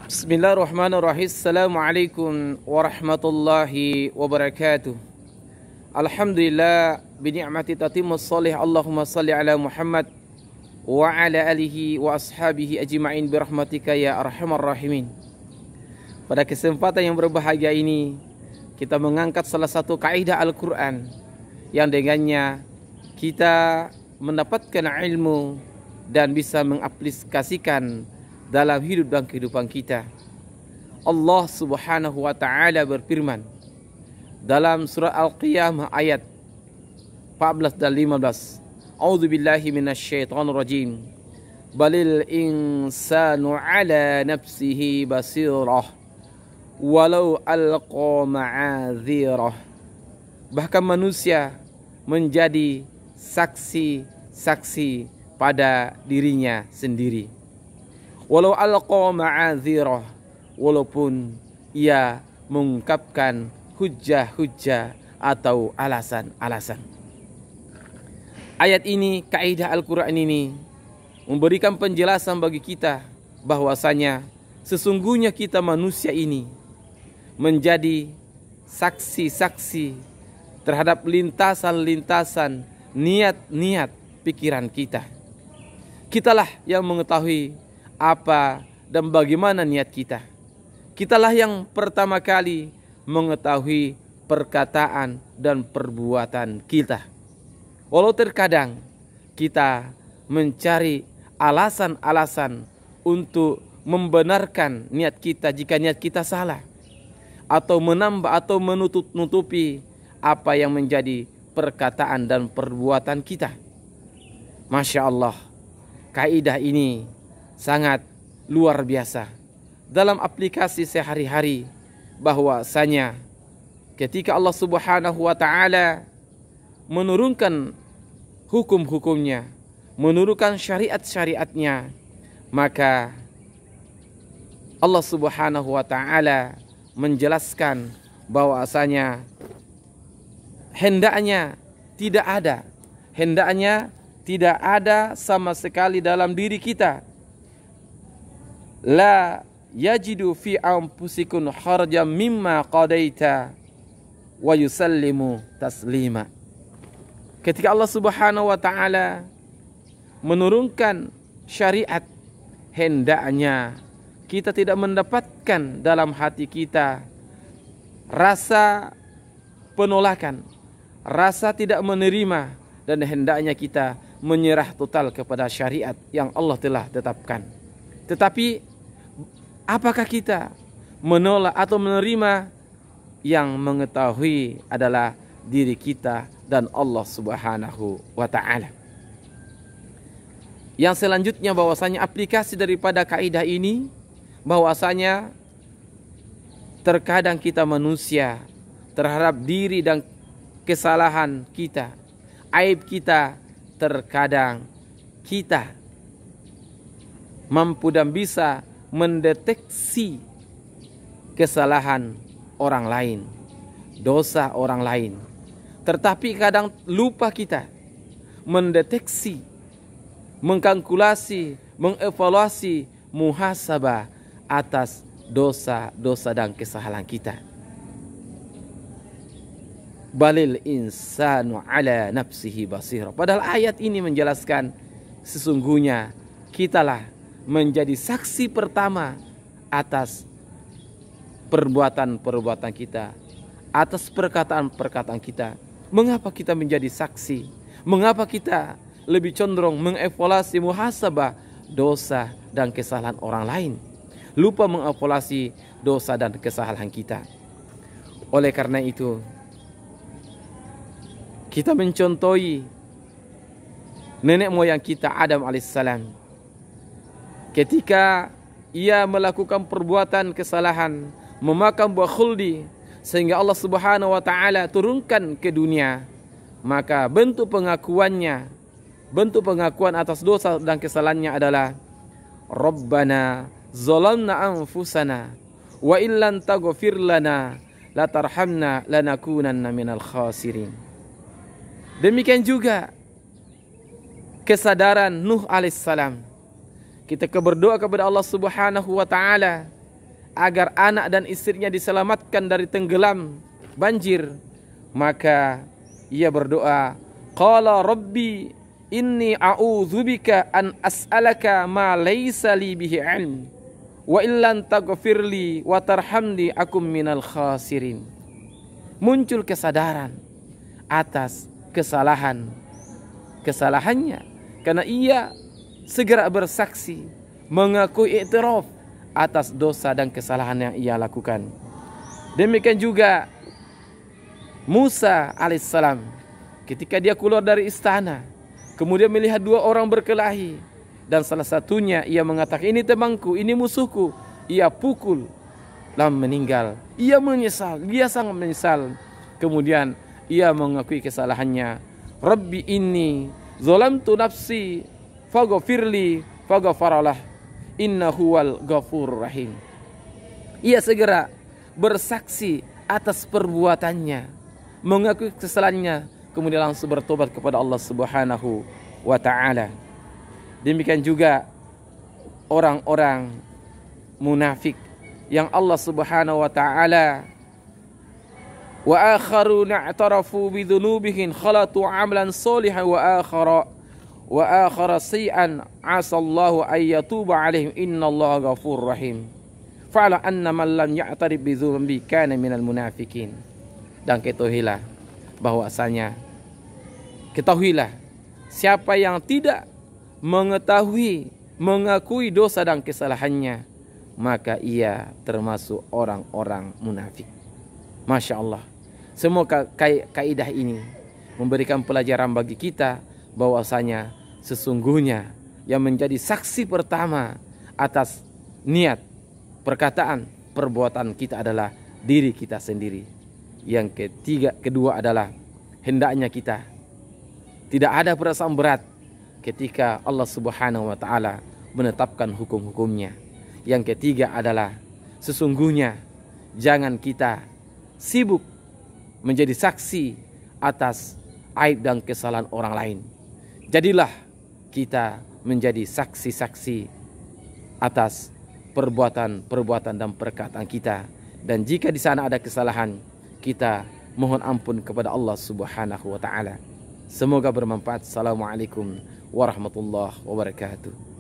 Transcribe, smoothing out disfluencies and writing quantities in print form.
Bismillahirrahmanirrahim. Assalamualaikum warahmatullahi wabarakatuh. Alhamdulillah bi ni'mati tatimmus shalih. Allahumma shalli ala Muhammad wa ala alihi wa ashabihi ajma'in bi rahmatika ya arhamar rahimin. Pada kesempatan yang berbahagia ini kita mengangkat salah satu kaidah Al-Qur'an yang dengannya kita mendapatkan ilmu dan bisa mengaplikasikan dalam hidup dan kehidupan kita. Allah Subhanahu wa taala berfirman dalam surah Al-Qiyamah ayat 14 dan 15. A'udzubillahi minasyaitonir rajim. Balil insanu ala nafsihi basirah walau alqa ma'adzirah. Bahkan manusia menjadi saksi-saksi pada dirinya sendiri. Walau alqa ma'adzirah, walaupun ia mengungkapkan hujjah-hujjah atau alasan-alasan. Ayat ini, kaidah Al-Quran ini memberikan penjelasan bagi kita bahwasanya sesungguhnya kita manusia ini menjadi saksi-saksi terhadap lintasan-lintasan niat-niat pikiran kita. Kitalah yang mengetahui apa dan bagaimana niat kita. Kitalah yang pertama kali mengetahui perkataan dan perbuatan kita. Walau terkadang kita mencari alasan-alasan untuk membenarkan niat kita jika niat kita salah, atau menambah atau menutupi apa yang menjadi perkataan dan perbuatan kita. Masya Allah, kaidah ini sangat luar biasa dalam aplikasi sehari-hari, bahwasanya ketika Allah Subhanahu wa taala menurunkan hukum-hukumnya, menurunkan syariat-syariatnya, maka Allah Subhanahu wa taala menjelaskan bahwasanya hendaknya tidak ada sama sekali dalam diri kita la yajidu fi anfusikum harajan mimma qadaita wa yusallimu taslima. Ketika Allah Subhanahu wa taala menurunkan syariat, hendaknya kita tidak mendapatkan dalam hati kita rasa penolakan, rasa tidak menerima, dan hendaknya kita menyerah total kepada syariat yang Allah telah tetapkan. Tetapi apakah kita menolak atau menerima? Yang mengetahui adalah diri kita dan Allah Subhanahu wa taala. Yang selanjutnya bahwasanya aplikasi daripada kaidah ini, bahwasanya terkadang kita manusia terhadap diri dan kesalahan kita, aib kita, terkadang kita mampu dan bisa mendeteksi kesalahan orang lain, dosa orang lain. Tetapi kadang lupa kita mendeteksi, mengkalkulasi, mengevaluasi, muhasabah atas dosa-dosa dan kesalahan kita. Balil insanu ala nafsihi basirah. Padahal ayat ini menjelaskan sesungguhnya kitalah menjadi saksi pertama atas perbuatan-perbuatan kita, atas perkataan-perkataan kita. Mengapa kita menjadi saksi? Mengapa kita lebih condong mengevaluasi, muhasabah dosa dan kesalahan orang lain, lupa mengevaluasi dosa dan kesalahan kita? Oleh karena itu, kita mencontohi nenek moyang kita Adam alaihissalam. Ketika ia melakukan perbuatan kesalahan, memakan buah khuldi, sehingga Allah Subhanahu wa taala turunkan ke dunia, maka bentuk pengakuan atas dosa dan kesalahannya adalah Rabbana zalamna anfusana wa illam taghfir lana latarhamna lanakunanna minal khasirin. Demikian juga kesadaran Nuh alaihissalam. Kita berdoa kepada Allah Subhanahu wa taala agar anak dan istrinya diselamatkan dari tenggelam banjir, maka ia berdoa, qala rabbi inni a'udzubika an as'alaka ma laysa li bihi ilm wa illan taghfirli wa tarhamni akum minal khasirin. Muncul kesadaran atas kesalahannya, karena ia segera bersaksi, mengakui iktiraf atas dosa dan kesalahan yang ia lakukan. Demikian juga Musa alaihissalam, ketika dia keluar dari istana, kemudian melihat dua orang berkelahi, dan salah satunya ia mengatakan, ini temanku, ini musuhku. Ia pukul, lalu meninggal. Ia menyesal, dia sangat menyesal. Kemudian ia mengakui kesalahannya. Rabbi inni zalamtu nafsi faghfirli faghfaralah innahu wal ghafurur rahim. Ia segera bersaksi atas perbuatannya, mengakui kesalahannya, kemudian langsung bertobat kepada Allah Subhanahu wa taala. Demikian juga orang-orang munafik yang Allah Subhanahu wa taala, wa akharuna i'tarafu bi dzunubihim khalatu 'amalan shalihan wa akhara sayyi'an 'asallahu ay yatuba 'alaihim innallaha ghafurur rahim. Fa'ala anna man lam ya'tarif bi dzunbi kana minal munafikin. Dan ketahuilah bahwasanya, siapa yang tidak mengakui dosa dan kesalahannya, maka ia termasuk orang-orang munafik. Masya Allah. Semoga kaidah ini memberikan pelajaran bagi kita bahwasanya sesungguhnya yang menjadi saksi pertama atas niat, perkataan, perbuatan kita adalah diri kita sendiri. Yang kedua adalah hendaknya kita tidak ada perasaan berat ketika Allah Subhanahu wa taala menetapkan hukum-hukumnya. Yang ketiga adalah sesungguhnya jangan kita sibuk menjadi saksi atas aib dan kesalahan orang lain. Jadilah kita menjadi saksi-saksi atas perbuatan-perbuatan dan perkataan kita. Dan jika di sana ada kesalahan, kita mohon ampun kepada Allah Subhanahu wa taala. Semoga bermanfaat. Assalamualaikum warahmatullahi wabarakatuh.